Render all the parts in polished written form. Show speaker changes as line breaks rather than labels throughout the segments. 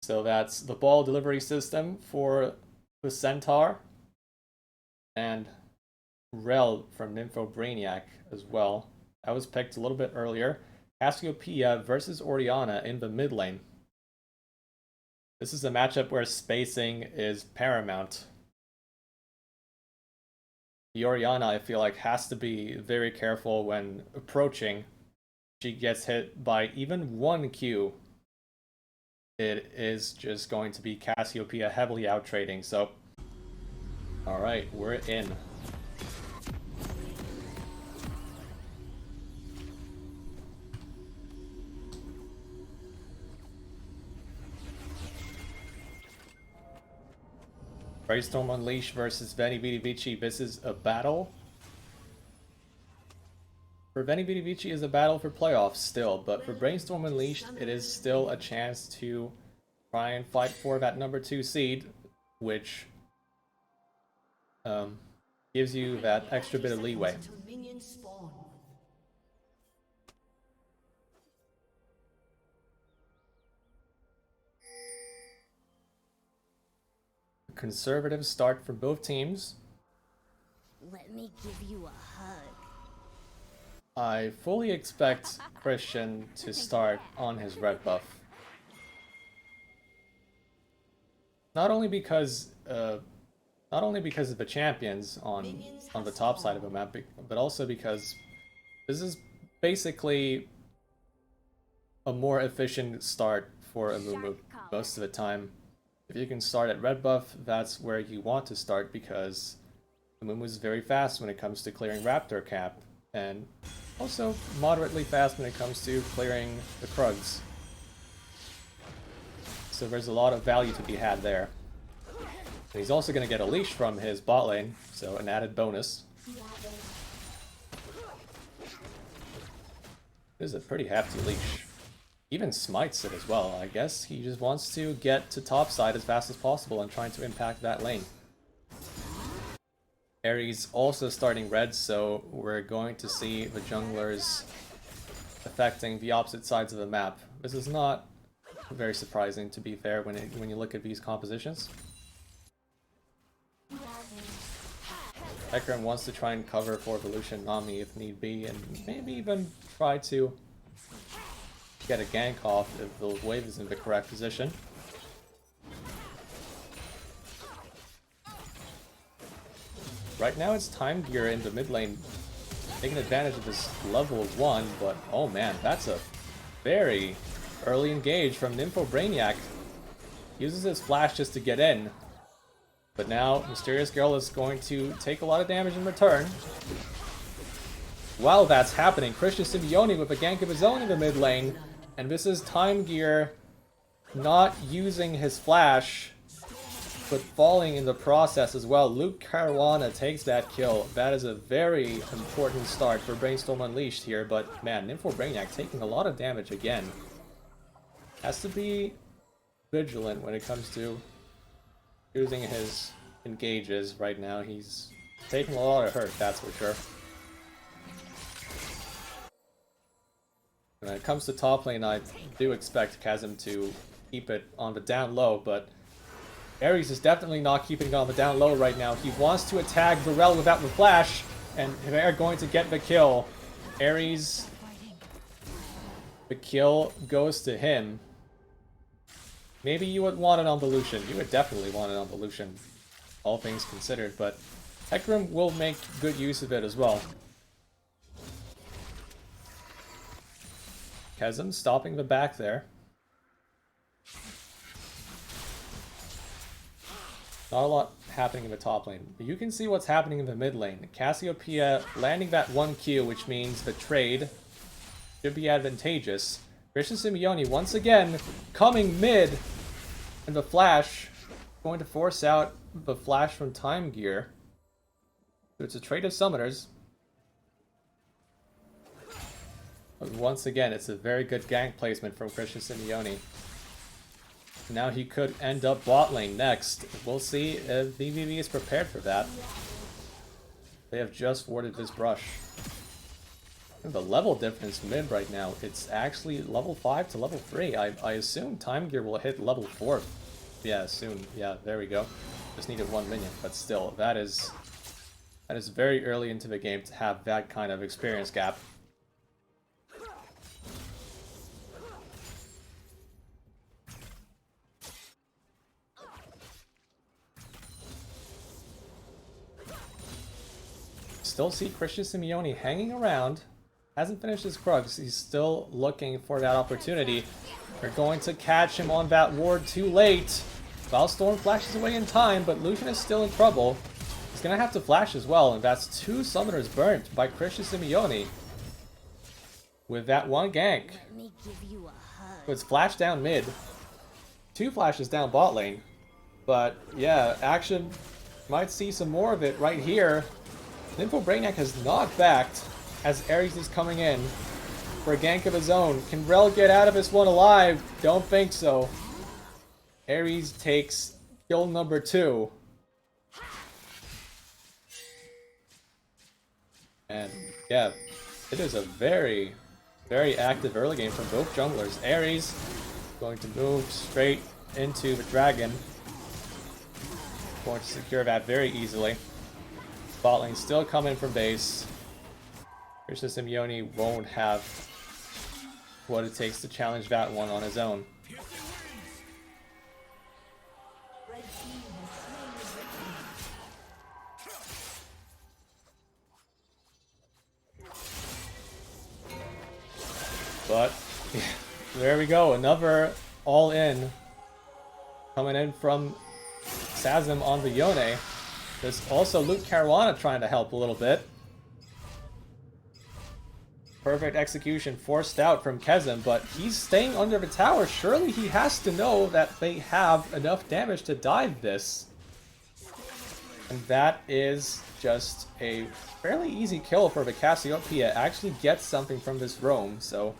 So that's the ball delivery system for the Centaur. And Rel from Nympho Brainiac as well. That was picked a little bit earlier. Cassiopeia versus Oriana in the mid lane. This is a matchup where spacing is paramount. The Oriana, I feel like, has to be very careful when approaching. She gets hit by even one Q. It is just going to be Cassiopeia heavily out trading, so... Alright, we're in. Brainstorm Unleashed versus Veni, Vidi, Vici. This is a battle. For Veni, Vidi, Vici is a battle for playoffs still, but for Brainstorm Unleashed, it is still a chance to try and fight for that number 2 seed, which gives you that extra bit of leeway. Conservative start for both teams.
Let me give you a hug.
I fully expect Christian to start on his red buff. Not only because of the champions on the top side of the map, but also because this is basically a more efficient start for a Mumu most of the time. If you can start at red buff, that's where you want to start because Mumu is very fast when it comes to clearing Raptor cap, and also moderately fast when it comes to clearing the Krugs. So there's a lot of value to be had there. And he's also going to get a leash from his bot lane, so an added bonus. This is a pretty hefty leash. Even smites it as well. I guess he just wants to get to top side as fast as possible and trying to impact that lane. Ares also starting red, so we're going to see the junglers affecting the opposite sides of the map. This is not very surprising, to be fair, when you look at these compositions. Hecarim wants to try and cover for Evolution Nami if need be, and maybe even try to get a gank off if the wave is in the correct position. Right now it's Time Gear in the mid lane, taking advantage of this level 1, but oh man, that's a very early engage from Nympho Brainiac. Uses his flash just to get in, but now Mysterious Girl is going to take a lot of damage in return. While that's happening, Christian Simeone with a gank of his own in the mid lane, and this is Time Gear not using his flash, but falling in the process as well. Luke Caruana takes that kill. That is a very important start for Brainstorm Unleashed here, but man, Nympho Brainiac taking a lot of damage again. Has to be vigilant when it comes to using his engages right now. He's taking a lot of hurt, that's for sure. When it comes to top lane, I do expect Chasm to keep it on the down low, but Ares is definitely not keeping it on the down low right now. He wants to attack Varel without the flash, and they're going to get the kill. Ares, the kill goes to him. Maybe you would want it on the Lucian. You would definitely want it on the Lucian, all things considered, but Hecarim will make good use of it as well. Chasm stopping the back there. Not a lot happening in the top lane, but you can see what's happening in the mid lane. Cassiopeia landing that 1Q, which means the trade should be advantageous. Christian Simeone once again coming mid, and the flash going to force out the flash from Time Gear. So it's a trade of summoners. But once again, it's a very good gank placement from Christian Simeone. Now he could end up bot lane next. We'll see if VVV is prepared for that. They have just warded this brush. The level difference mid right now, it's actually level 5 to level 3. I assume Time Gear will hit level 4. Yeah, soon. Yeah, there we go. Just needed 1 minion, but still, that is very early into the game to have that kind of experience gap. Still see Christian Simeone hanging around. Hasn't finished his Krugs. He's still looking for that opportunity. They're going to catch him on that ward too late. Valstorm flashes away in time, but Lucian is still in trouble. He's going to have to flash as well, and that's 2 summoners burnt by Christian Simeone. With that 1 gank.
Let me give you a hug.
So it's flash down mid. 2 flashes down bot lane. But yeah, Action might see some more of it right here. Nympho Brainiac has not backed as Ares is coming in for a gank of his own. Can Rel get out of this one alive? Don't think so. Ares takes kill number 2. And yeah, it is a very, very active early game from both junglers. Ares going to move straight into the dragon. Going to secure that very easily. Bot lane still coming from base. Christian Simeone won't have what it takes to challenge that one on his own. But there we go, another all-in coming in from Sazim on the Yone. There's also Luke Caruana trying to help a little bit. Perfect execution forced out from Kezem, but he's staying under the tower. Surely he has to know that they have enough damage to dive this. And that is just a fairly easy kill for the Cassiopeia. Actually gets something from this roam, so...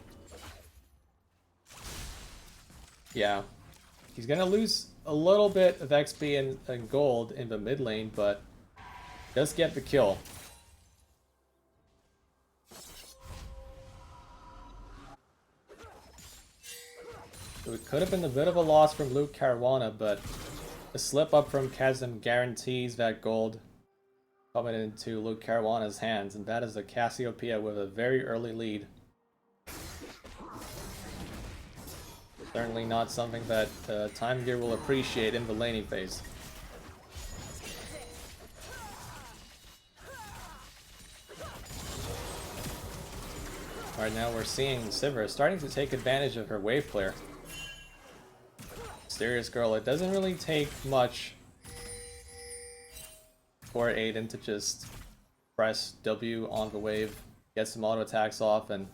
yeah. He's gonna lose a little bit of XP and gold in the mid lane, but does get the kill. So it could have been a bit of a loss from Luke Caruana, but a slip up from Kezem guarantees that gold coming into Luke Caruana's hands, and that is the Cassiopeia with a very early lead. Certainly not something that Time Gear will appreciate in the laning phase. Alright, now we're seeing Sivir starting to take advantage of her wave clear. Mysterious Girl, it doesn't really take much for Aiden to just press W on the wave, get some auto attacks off, and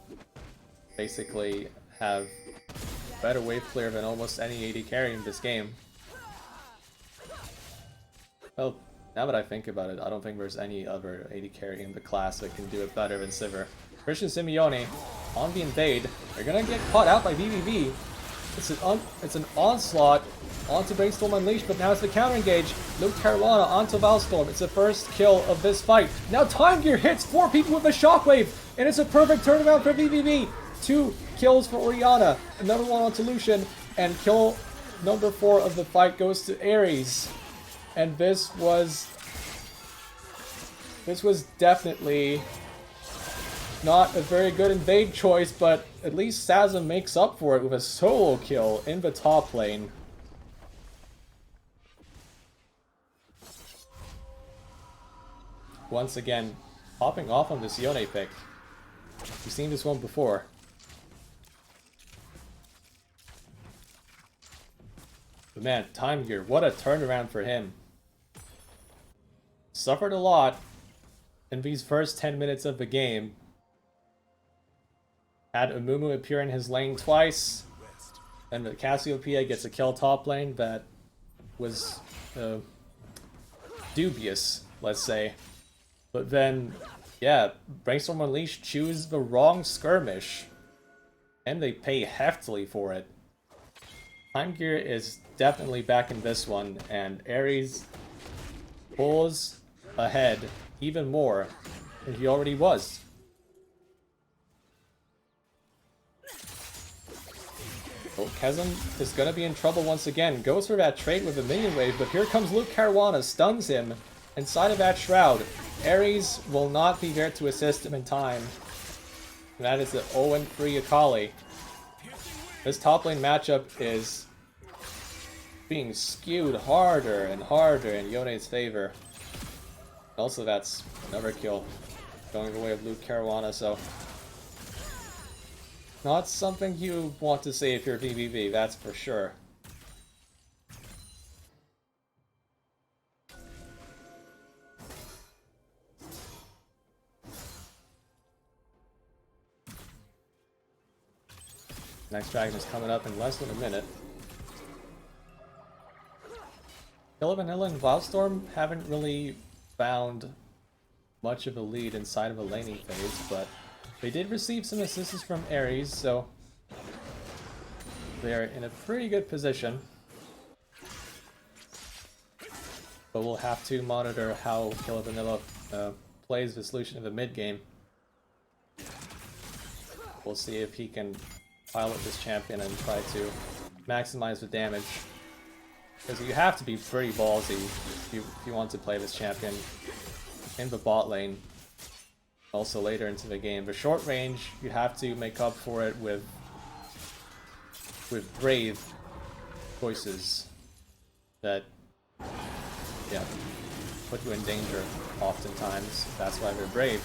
basically have better wave clear than almost any AD carry in this game. Well, now that I think about it, I don't think there's any other AD carry in the class that can do it better than Sivir. Christian Simeone on the invade. They're gonna get caught out by VVV. It's an onslaught onto Brainstorm Unleashed, but now it's the counter engage. Luke Caruana onto Valstorm. It's the first kill of this fight. Now Time Gear hits 4 people with a shockwave, and it's a perfect turnaround for VVV. 2 kills for Orianna, another one onto Lucian, and kill number 4 of the fight goes to Ares. And this was definitely not a very good invade choice, but at least Sazim makes up for it with a solo kill in the top lane. Once again, popping off on this Yone pick. We've seen this one before. But man, Time Gear, what a turnaround for him. Suffered a lot in these first 10 minutes of the game. Had Umumu appear in his lane twice, and the Cassiopeia gets a kill top lane that was dubious, let's say. But then, yeah, Brainstorm Unleashed choose the wrong skirmish, and they pay heftily for it. Time Gear is definitely back in this one, and Ares pulls ahead even more than he already was. Oh, Chasm is going to be in trouble once again. Goes for that trade with the minion wave, but here comes Luke Caruana, stuns him inside of that shroud. Ares will not be there to assist him in time. And that is the 0-3 Akali. This top lane matchup is being skewed harder and harder in Yone's favor. Also, that's another kill going the way of Luke Caruana, so not something you want to see if you're VVV, that's for sure. Next dragon is coming up in less than a minute. Vanilla and Wildstorm haven't really found much of a lead inside of a laning phase, but they did receive some assists from Ares, so they're in a pretty good position. But we'll have to monitor how Vanilla plays the solution in the mid game. We'll see if he can pilot this champion and try to maximize the damage. Because you have to be pretty ballsy if you want to play this champion in the bot lane. Also later into the game. But short range, you have to make up for it with brave choices that, yeah, put you in danger oftentimes. That's why they're brave.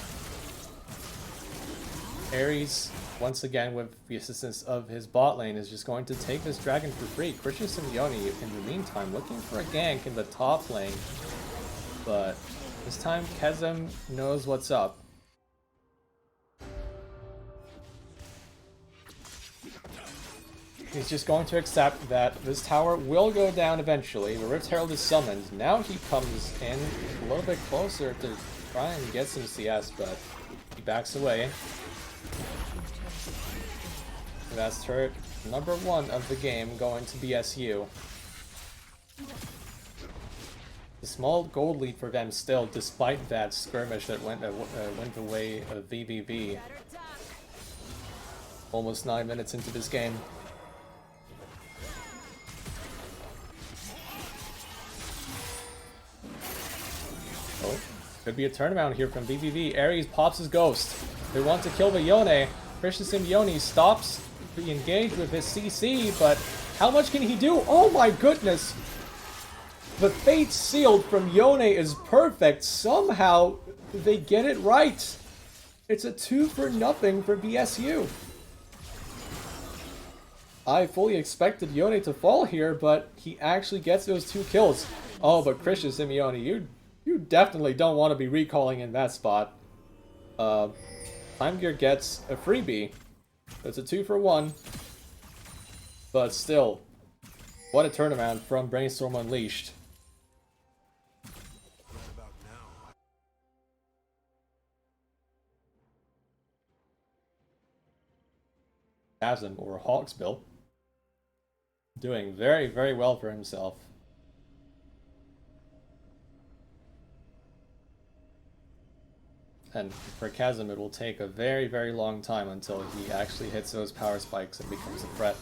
Ares, once again with the assistance of his bot lane, is just going to take this dragon for free. Christian Simeone, in the meantime, looking for a gank in the top lane. But this time, Chasm knows what's up. He's just going to accept that this tower will go down eventually. The Rift Herald is summoned. Now he comes in a little bit closer to try and get some CS, but he backs away. That's turret number 1 of the game going to BSU. A small gold lead for them still, despite that skirmish that went the way of VVV. Almost 9 minutes into this game. Oh, could be a turnaround here from VVV. Ares pops his ghost. They want to kill the Yone. Christian Simeone stops the engage with his CC, but how much can he do? Oh my goodness! The fate sealed from Yone is perfect. Somehow they get it right. It's a 2-0 for BSU. I fully expected Yone to fall here, but he actually gets those 2 kills. Oh, but Christian Simeone, you definitely don't want to be recalling in that spot. Time Gear gets a freebie. It's a 2-for-1. But still, what a turnaround from Brainstorm Unleashed. Chasm, or Hawksbill, doing very, very well for himself. And for Chasm, it will take a very, very long time until he actually hits those power spikes and becomes a threat.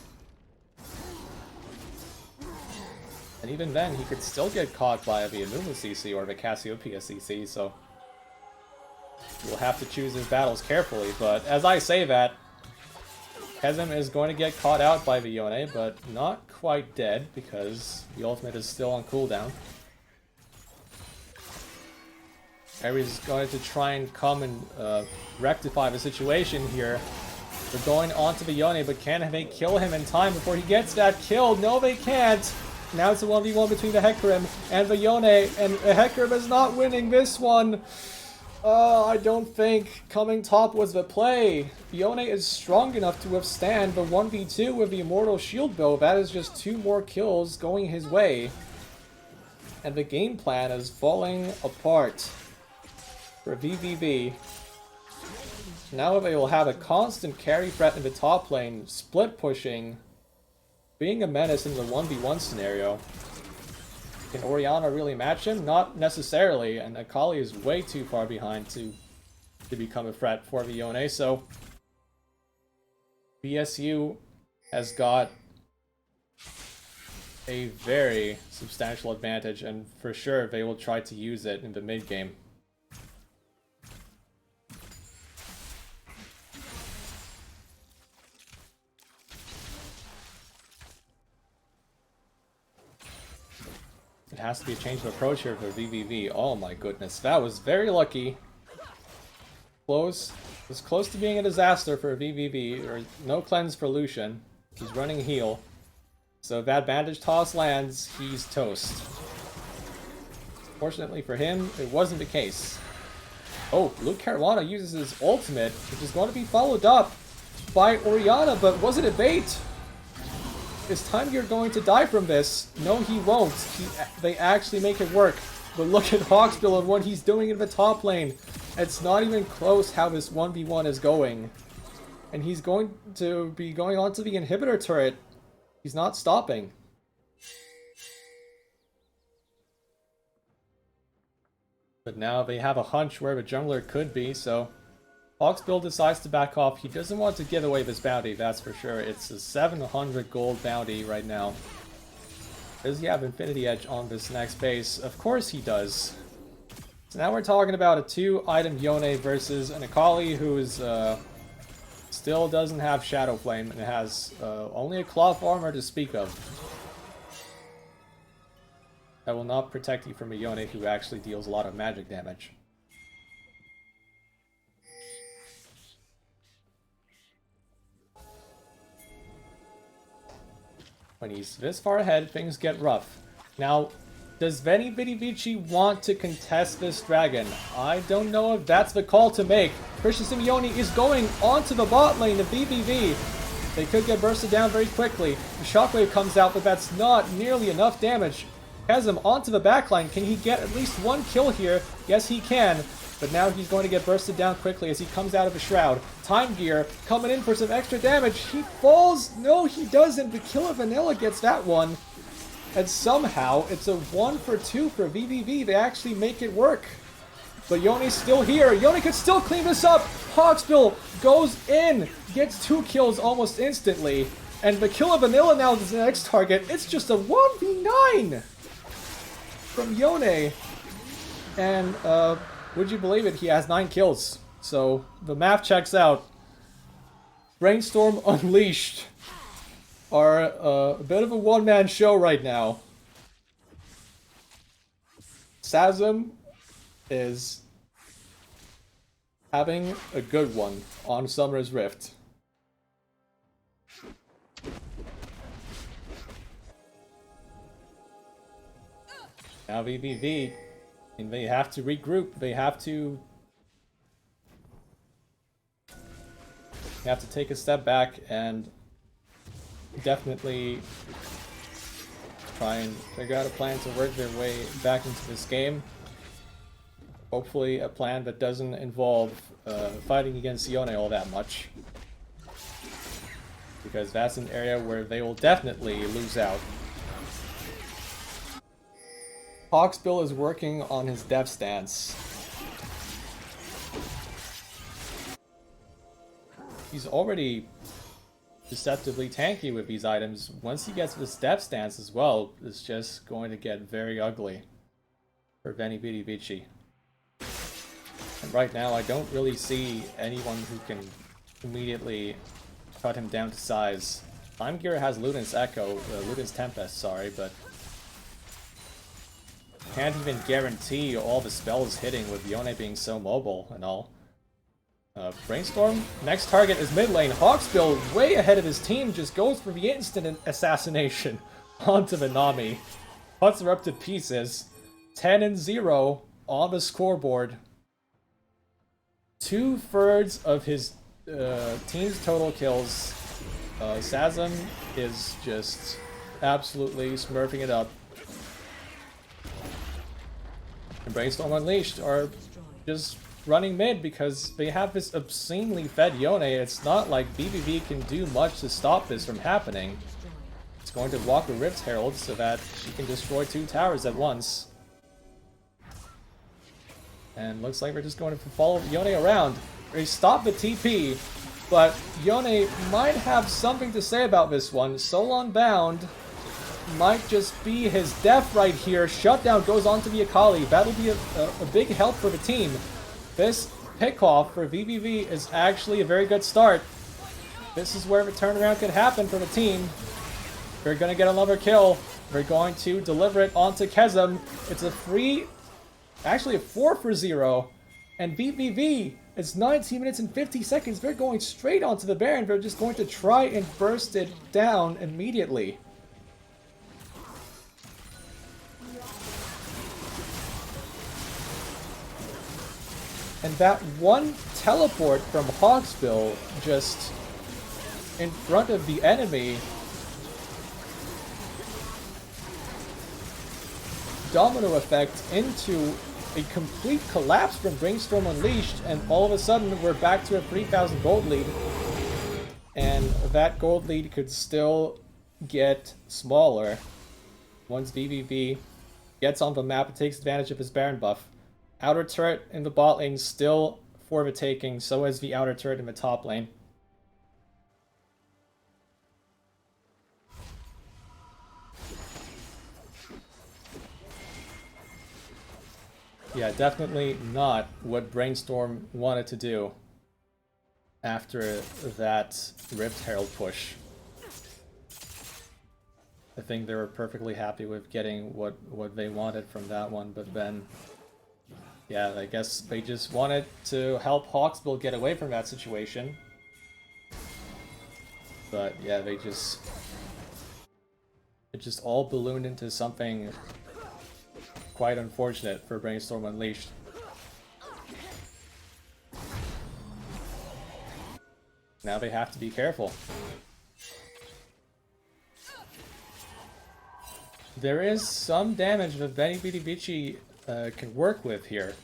And even then, he could still get caught by the Amumu CC or the Cassiopeia CC, so you'll have to choose his battles carefully. But as I say that, Chasm is going to get caught out by the Yone, but not quite dead, because the ultimate is still on cooldown. Ares is going to try and come and rectify the situation here. They're going onto the Yone, but can they kill him in time before he gets that kill? No, they can't! Now it's a 1v1 between the Hecarim and the Yone, and the Hecarim is not winning this one! I don't think coming top was the play. Yone is strong enough to withstand the 1v2 with the Immortal Shield Bow. That is just 2 more kills going his way. And the game plan is falling apart for VVV. Now they will have a constant carry threat in the top lane, split pushing, being a menace in the 1v1 scenario. Can Orianna really match him? Not necessarily, and Akali is way too far behind to become a threat for the Yone, so BSU has got a very substantial advantage, and for sure they will try to use it in the mid game. It has to be a change of approach here for VVV. Oh my goodness, that was very lucky. Close. It was close to being a disaster for VVV, or no cleanse for Lucian. He's running heal. So if that bandage toss lands, he's toast. Fortunately for him, it wasn't the case. Oh, Luke Caruana uses his ultimate, which is going to be followed up by Orianna, but was it a bait? Is Time Gear going to die from this? No, he won't. They actually make it work. But look at Hawksbill and what he's doing in the top lane. It's not even close how this 1v1 is going. And he's going to be going onto the inhibitor turret. He's not stopping. But now they have a hunch where the jungler could be, so Hawksbill decides to back off. He doesn't want to give away this bounty, that's for sure. It's a 700 gold bounty right now. Does he have Infinity Edge on this next base? Of course he does. So now we're talking about a 2-item Yone versus an Akali who is still doesn't have Shadow Flame and has only a cloth armor to speak of. That will not protect you from a Yone who actually deals a lot of magic damage. When he's this far ahead, things get rough. Now, does Veni, Vidi, Vici want to contest this dragon? I don't know if that's the call to make. Christian Simeone is going onto the bot lane of BBV. They could get bursted down very quickly. The shockwave comes out, but that's not nearly enough damage. Has him onto the backline. Can he get at least one kill here? Yes, he can. But now he's going to get bursted down quickly as he comes out of the shroud. Time Gear coming in for some extra damage. He falls. No, he doesn't. The Kill of Vanilla gets that one. And somehow, it's a 1 for 2 for VVV. They actually make it work. But Yone's still here. Yone could still clean this up. Hawksbill goes in. Gets 2 kills almost instantly. And the Kill of Vanilla now is the next target. It's just a 1v9 from Yone. And, would you believe it? He has 9 kills. So, the math checks out. Brainstorm Unleashed are a bit of a one-man show right now. Sazam is having a good one on Summer's Rift. Now VVV, and they have to regroup. They have to take a step back and definitely try and figure out a plan to work their way back into this game. Hopefully a plan that doesn't involve fighting against Yone all that much, because that's an area where they will definitely lose out. Hawksbill is working on his death stance. He's already deceptively tanky with these items. Once he gets this death stance as well, it's just going to get very ugly for Veni, Vidi, Vici. And right now, I don't really see anyone who can immediately cut him down to size. Time Gear has Luden's Echo, Luden's Tempest, sorry, but can't even guarantee all the spells hitting with Yone being so mobile and all. Brainstorm, next target is mid lane. Hawksbill, way ahead of his team, just goes for the instant assassination onto the Nami. Puts her up to pieces. 10-0 on the scoreboard. 2/3 of his team's total kills. Sazam is just absolutely smurfing it up. And Brainstorm Unleashed are just running mid because they have this obscenely fed Yone. It's not like BBV can do much to stop this from happening. It's going to walk the Rift Herald so that she can destroy 2 towers at once. And looks like we're just going to follow Yone around. They stop the TP, but Yone might have something to say about this one. Soul Unbound might just be his death right here. Shutdown goes on to the Akali. That'll be a big help for the team. This pickoff for VVV is actually a very good start. This is where the turnaround could happen for the team. They're going to get another kill. They're going to deliver it onto Kezem. It's a 4 for 0. And VVV, it's 19 minutes and 50 seconds. They're going straight onto the Baron. They're just going to try and burst it down immediately. And that one teleport from Hawksbill just in front of the enemy. Domino effect into a complete collapse from Brainstorm Unleashed, and all of a sudden we're back to a 3,000 gold lead. And that gold lead could still get smaller once VVV gets on the map and takes advantage of his Baron buff. Outer turret in the bot lane still for the taking, so is the outer turret in the top lane. Yeah, definitely not what Brainstorm wanted to do after that Rift Herald push. I think they were perfectly happy with getting what they wanted from that one, but then yeah, I guess they just wanted to help Hawksbill get away from that situation. But yeah, it just all ballooned into something quite unfortunate for Brainstorm Unleashed. Now they have to be careful. There is some damage that Veni, Vidi, Vici can work with here.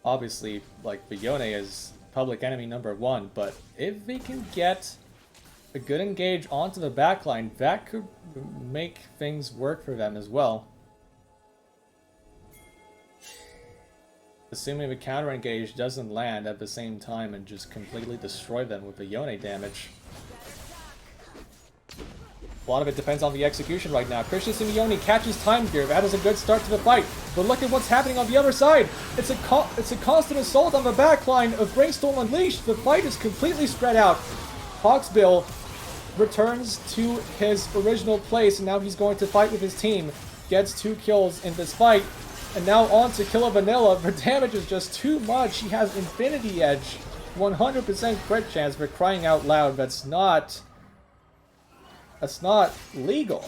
Obviously, like, Yone is public enemy number 1, but if they can get a good engage onto the backline, that could make things work for them as well. Assuming the counter engage doesn't land at the same time and just completely destroy them with the Yone damage. A lot of it depends on the execution right now. Christian Simeone catches time gear. That is a good start to the fight. But look at what's happening on the other side. It's a constant assault on the backline of Brainstorm Unleashed. The fight is completely spread out. Hawksbill returns to his original place, and now he's going to fight with his team. Gets 2 kills in this fight. And now on to Killa Vanilla. The damage is just too much. He has Infinity Edge. 100% crit chance, for crying out loud. That's not legal.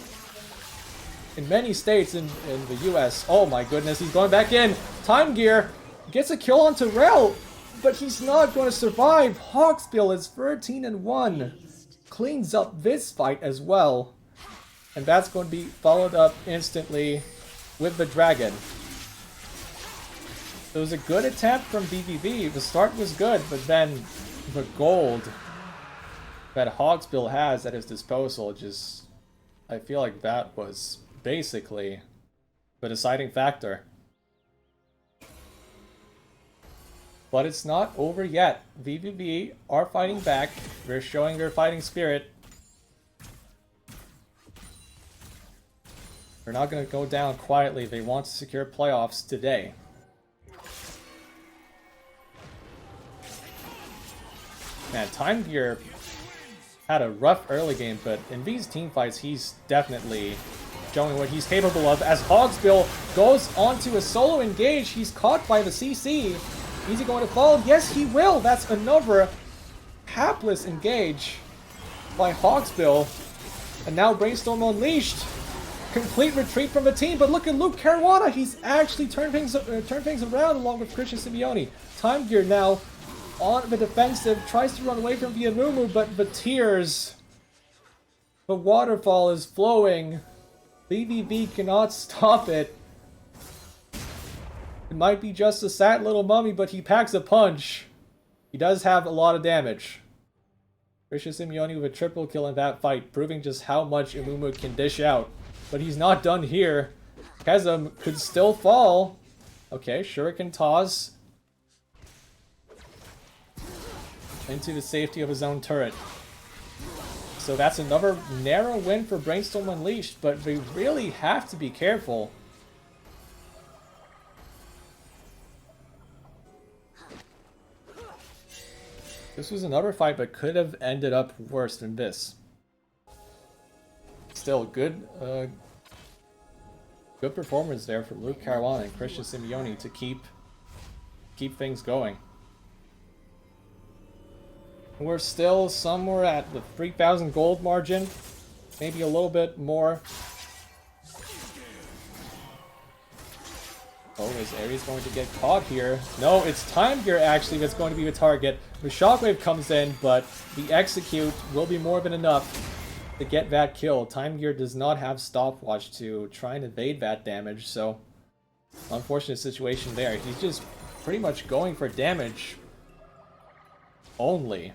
In many states in the US. Oh my goodness, he's going back in. Time Gear gets a kill onto Rel, but he's not going to survive. Hawksbill is 13-1. Cleans up this fight as well. And that's going to be followed up instantly with the Dragon. It was a good attempt from BVV. The start was good, but then the gold that Hawksbill has at his disposal just... I feel like that was basically the deciding factor. But it's not over yet. VVV are fighting back. They're showing their fighting spirit. They're not going to go down quietly. They want to secure playoffs today. Man, Time Gear had a rough early game, but in these team fights, he's definitely showing what he's capable of. As Hawksbill goes onto a solo engage, he's caught by the CC. Is he going to fall? Yes, he will. That's another hapless engage by Hawksbill. And now Brainstorm Unleashed. Complete retreat from the team, but look at Luke Caruana. He's actually turned things around along with Christian Simeone. Time Gear now on the defensive, tries to run away from the Amumu, but the tears, the waterfall is flowing. BVB cannot stop it. It might be just a sad little mummy, but he packs a punch. He does have a lot of damage. Christian Simeone with a triple kill in that fight, proving just how much Amumu can dish out. But he's not done here. Kezem could still fall. Okay, Shuriken toss into the safety of his own turret. So that's another narrow win for Brainstorm Unleashed, but we really have to be careful. This was another fight, but could have ended up worse than this. Still, good performance there from Luke Caruana and Christian Simeone to keep things going. We're still somewhere at the 3,000 gold margin, maybe a little bit more. Oh, is Ares going to get caught here? No, it's Time Gear actually that's going to be the target. The Shockwave comes in, but the execute will be more than enough to get that kill. Time Gear does not have stopwatch to try and evade that damage, so unfortunate situation there. He's just pretty much going for damage only.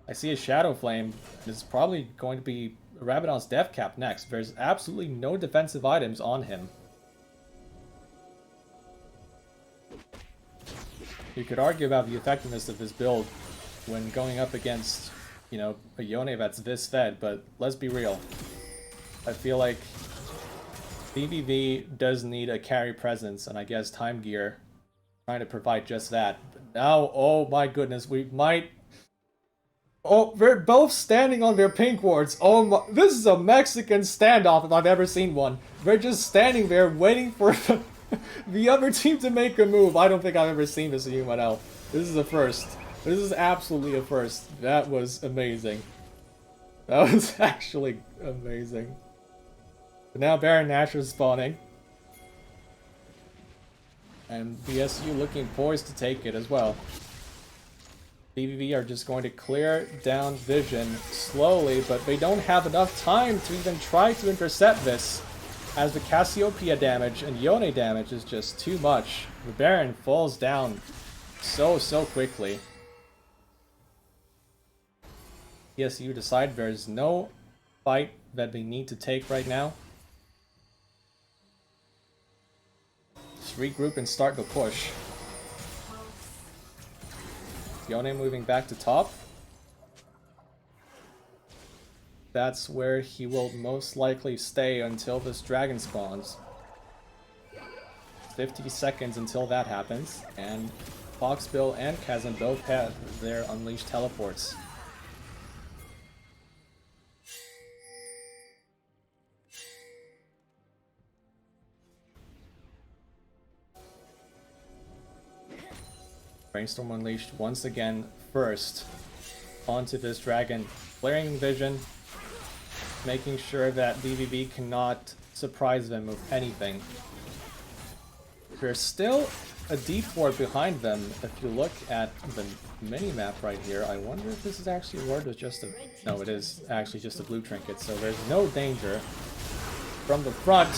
I see a Shadow Flame. This is probably going to be Rabadon's Death Cap next. There's absolutely no defensive items on him. You could argue about the effectiveness of this build when going up against, you know, a Yone that's this fed, but let's be real. I feel like BBV does need a carry presence, and I guess Time Gear trying to provide just that. But now, oh my goodness, we might... Oh, they're both standing on their pink wards. Oh my, this is a Mexican standoff if I've ever seen one. They're just standing there waiting for the other team to make a move. I don't think I've ever seen this in UNL. This is a first. This is absolutely a first. That was amazing. That was actually amazing. But now Baron Nashor is spawning. And BSU looking poised to take it as well. BBV are just going to clear down vision slowly, but they don't have enough time to even try to intercept this, as the Cassiopeia damage and Yone damage is just too much. The Baron falls down so quickly. BSU decide there's no fight that they need to take right now. Just regroup and start the push. Yone moving back to top. That's where he will most likely stay until this dragon spawns. 50 seconds until that happens, and Foxbill and Chasm both have their unleashed teleports. Brainstorm Unleashed once again first onto this dragon, clearing vision, making sure that BBB cannot surprise them with anything. There's still a deep ward behind them. If you look at the mini-map right here, I wonder if this is actually a ward or just a... No, it is actually just a blue trinket, so there's no danger from the front,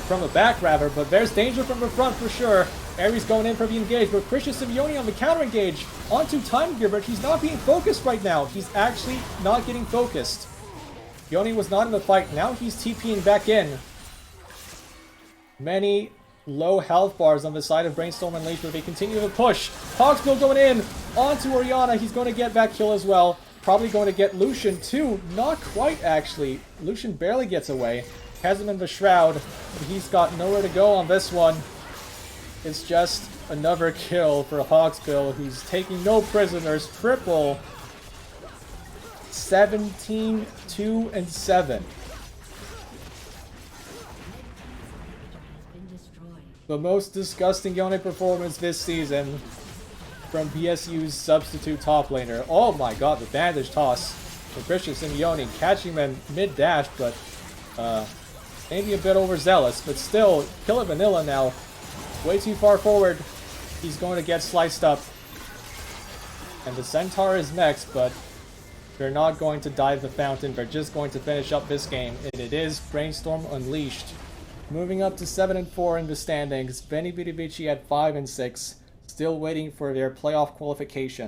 from the back rather, but there's danger from the front for sure. Ares going in for the engage, but Christian Simeone on the counter engage onto Time Gear, but he's not being focused right now. He's actually not getting focused. Yone was not in the fight. Now he's TPing back in. Many low health bars on the side of Brainstorm and Unleashed, but they continue to push. Hogspill going in onto Orianna. He's going to get that kill as well. Probably going to get Lucian too. Not quite actually. Lucian barely gets away. Has him in the shroud, but he's got nowhere to go on this one. It's just another kill for Hogspill, who's taking no prisoners. Triple 17, 2, and 7. The most disgusting Yone performance this season from BSU's substitute top laner. Oh my god, the bandage toss for Christian Simeone, catching him mid-dash, but maybe a bit overzealous, but still, Killer Vanilla now. Way too far forward. He's going to get sliced up. And the Centaur is next, but they're not going to dive the fountain. They're just going to finish up this game. And it is Brainstorm Unleashed. Moving up to 7 and 4 in the standings. Veni, Vidi, Vici at 5 and 6. Still waiting for their playoff qualification.